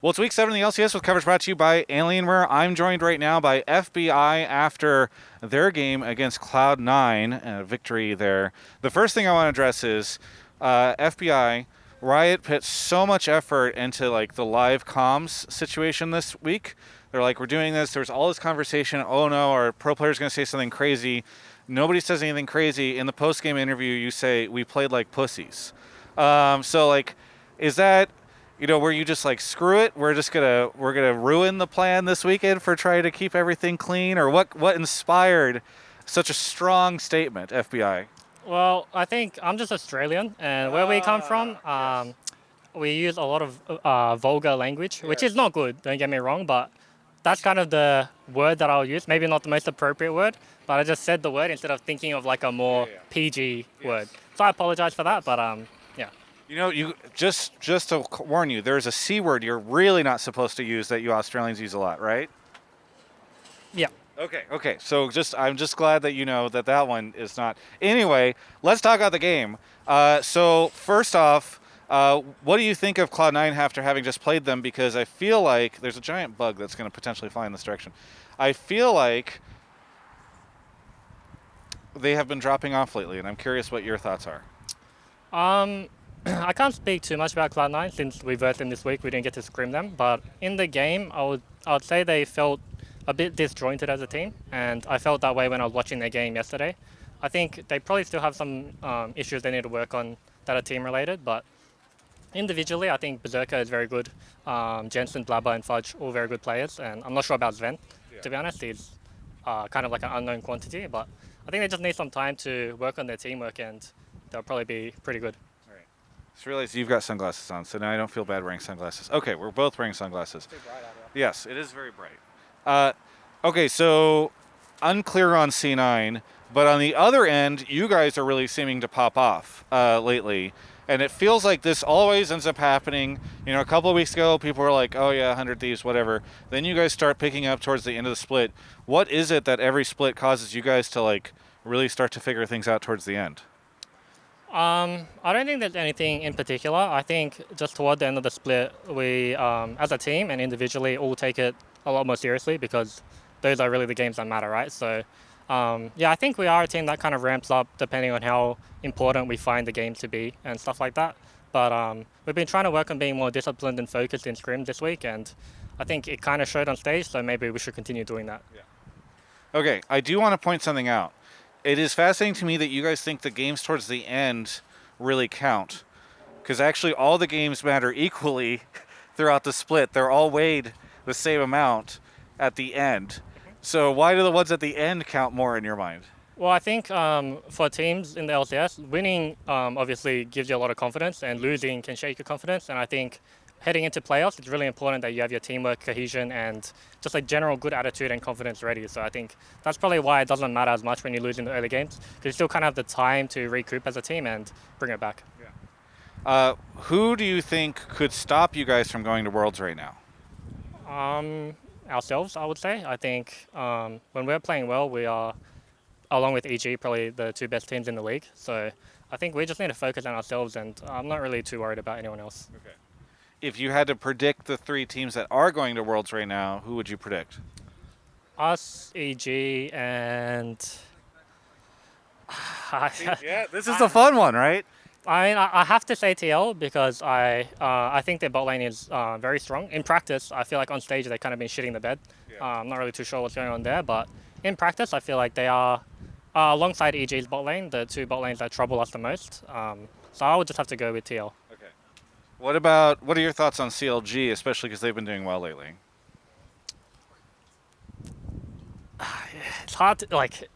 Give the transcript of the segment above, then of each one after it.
Well, it's week 7 of the LCS with coverage brought to you by Alienware. I'm joined right now by FBI after their game against Cloud9, victory there. The first thing I want to address is FBI. Riot put so much effort into like the live comms situation this week. They're like, we're doing this. There's all this conversation. Oh no, our pro player's going to say something crazy. Nobody says anything crazy. In the post-game interview, you say we played like pussies. So like, is that where you just like screw it? We're gonna ruin the plan this weekend for trying to keep everything clean, or what inspired such a strong statement, FBI? Well, I think I'm just Australian, and where we come from, Yes. we use a lot of vulgar language, which Yes. is not good, don't get me wrong, but that's kind of the word that I'll use. Maybe not the most appropriate word, but I just said the word instead of thinking of like a more Yeah. PG word. Yes. So I apologize for that, but yeah. You just to warn you, there's a C word you're really not supposed to use that you Australians use a lot, right? Yeah. Okay. So I'm just glad that you know that one is not. Anyway, let's talk about the game. So first off, what do you think of Cloud9 after having just played them? Because I feel like there's a giant bug that's going to potentially fly in this direction. I feel like they have been dropping off lately, and I'm curious what your thoughts are. I can't speak too much about Cloud9 since we versed them this week. We didn't get to scrim them, but in the game, I would say they felt a bit disjointed as a team, and I felt that way when I was watching their game yesterday. I think they probably still have some issues they need to work on that are team related, but individually, I think Berserker is very good. Jensen, Blabber, and Fudge, all very good players, and I'm not sure about Sven. Yeah. To be honest, he's kind of like an unknown quantity, but I think they just need some time to work on their teamwork, and they'll probably be pretty good. All right. Just realized you've got sunglasses on, so now I don't feel bad wearing sunglasses. Okay, we're both wearing sunglasses. Yes, it is very bright. Okay, so unclear on C9, but on the other end, you guys are really seeming to pop off lately. And it feels like this always ends up happening. A couple of weeks ago, people were like, oh yeah, 100 Thieves, whatever. Then you guys start picking up towards the end of the split. What is it that every split causes you guys to like really start to figure things out towards the end? I don't think there's anything in particular. I think just toward the end of the split, we, as a team and individually, all take it a lot more seriously because those are really the games that matter, right? So, yeah, I think we are a team that kind of ramps up depending on how important we find the game to be and stuff like that. But we've been trying to work on being more disciplined and focused in scrim this week, and I think it kind of showed on stage, so maybe we should continue doing that. Okay, I do want to point something out. It is fascinating to me that you guys think the games towards the end really count. Because actually, all the games matter equally throughout the split. They're all weighed the same amount at the end. So why do the ones at the end count more in your mind? Well, I think for teams in the LCS, winning obviously gives you a lot of confidence, and losing can shake your confidence. And I think heading into playoffs, it's really important that you have your teamwork, cohesion, and just like general good attitude and confidence ready. So I think that's probably why it doesn't matter as much when you lose in the early games, because you still kind of have the time to recoup as a team and bring it back. Who do you think could stop you guys from going to Worlds right now? Ourselves, I would say. I think when we're playing well, we are, along with EG, probably the two best teams in the league. So I think we just need to focus on ourselves, and I'm not really too worried about anyone else. Okay. If you had to predict the 3 teams that are going to Worlds right now, who would you predict? Us, EG, and Yeah, this is the fun one, right? I have to say TL because I think their bot lane is very strong. In practice, I feel like on stage they've kind of been shitting the bed. Yeah. I'm not really too sure what's going on there, but in practice I feel like they are, alongside EG's bot lane, the two bot lanes that trouble us the most. So I would just have to go with TL. Okay. What are your thoughts on CLG, especially because they've been doing well lately? It's hard to, like,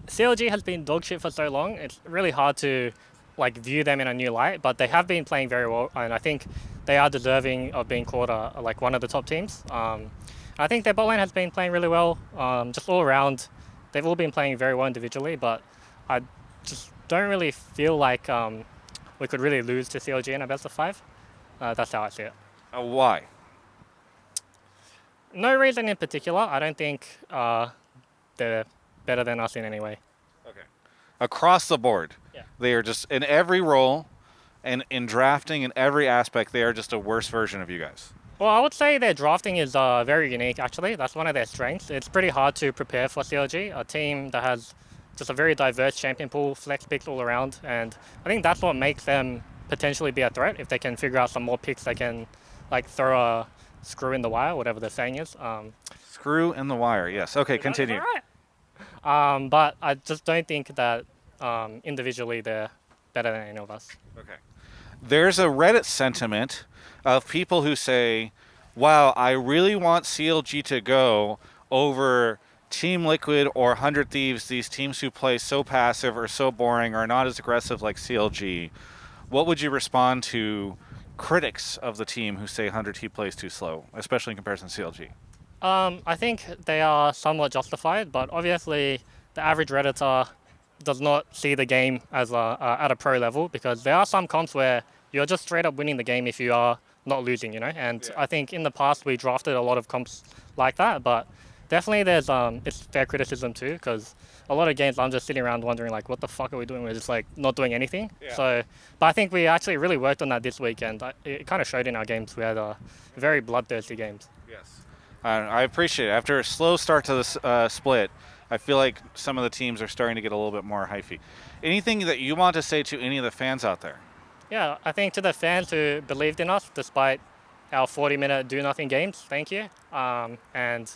CLG has been dog shit for so long. It's really hard to like view them in a new light, but they have been playing very well, and I think they are deserving of being called like one of the top teams. I think their bot lane has been playing really well, just all around. They've all been playing very well individually, but I just don't really feel like we could really lose to CLG in a best of 5. That's how I see it. Why? No reason in particular. I don't think they're better than us in any way. Okay. Across the board, Yeah. they are just in every role and in drafting in every aspect, they are just a worse version of you guys. Well, I would say their drafting is very unique, actually. That's one of their strengths. It's pretty hard to prepare for CLG, a team that has just a very diverse champion pool, flex picks all around. And I think that's what makes them potentially be a threat. If they can figure out some more picks, they can like throw a screw in the wire, whatever the saying is. Screw in the wire. Yes. Okay, continue. But I just don't think that individually they're better than any of us. Okay. There's a Reddit sentiment of people who say, wow, I really want CLG to go over Team Liquid or 100 Thieves, these teams who play so passive or so boring or not as aggressive like CLG. What would you respond to critics of the team who say 100 T plays too slow, especially in comparison to CLG? I think they are somewhat justified, but obviously the average Redditor does not see the game as at a pro level, because there are some comps where you're just straight up winning the game if you are not losing, you know. And Yeah. I think in the past we drafted a lot of comps like that, but definitely there's it's fair criticism too, because a lot of games I'm just sitting around wondering like, what the fuck are we doing? We're just like not doing anything. Yeah. So, but I think we actually really worked on that this week, and it kind of showed in our games. We had very bloodthirsty games. Yes. I appreciate it. After a slow start to this split, I feel like some of the teams are starting to get a little bit more hyphy. Anything that you want to say to any of the fans out there? Yeah, I think to the fans who believed in us despite our 40-minute do-nothing games, thank you. And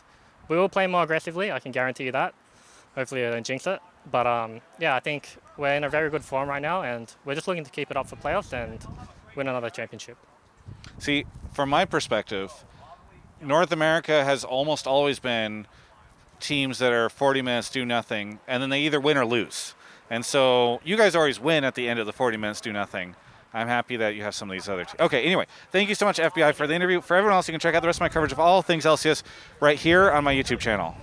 we will play more aggressively, I can guarantee you that. Hopefully I don't jinx it. But yeah, I think we're in a very good form right now, and we're just looking to keep it up for playoffs and win another championship. See, from my perspective, North America has almost always been teams that are 40 minutes do nothing, and then they either win or lose. And so you guys always win at the end of the 40 minutes do nothing. I'm happy that you have some of these other teams. Okay, anyway, thank you so much, FBI, for the interview. For everyone else, you can check out the rest of my coverage of all things LCS right here on my YouTube channel.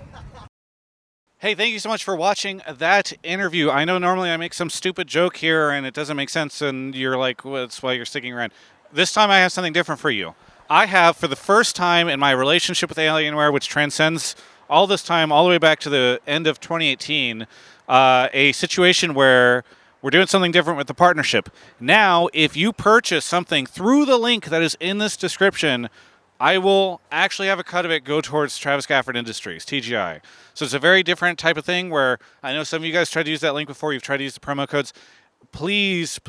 Hey, thank you so much for watching that interview. I know normally I make some stupid joke here and it doesn't make sense, and you're like, well, that's why you're sticking around. This time I have something different for you. I have, for the first time in my relationship with Alienware, which transcends all this time, all the way back to the end of 2018, a situation where we're doing something different with the partnership. Now, if you purchase something through the link that is in this description, I will actually have a cut of it go towards Travis Gafford Industries, TGI. So it's a very different type of thing where I know some of you guys tried to use that link before. You've tried to use the promo codes. Please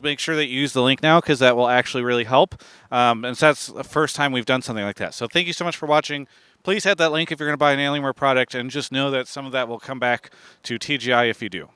make sure that you use the link now, because that will actually really help. And so that's the first time we've done something like that. So thank you so much for watching. Please hit that link if you're going to buy an Alienware product, and just know that some of that will come back to TGI if you do.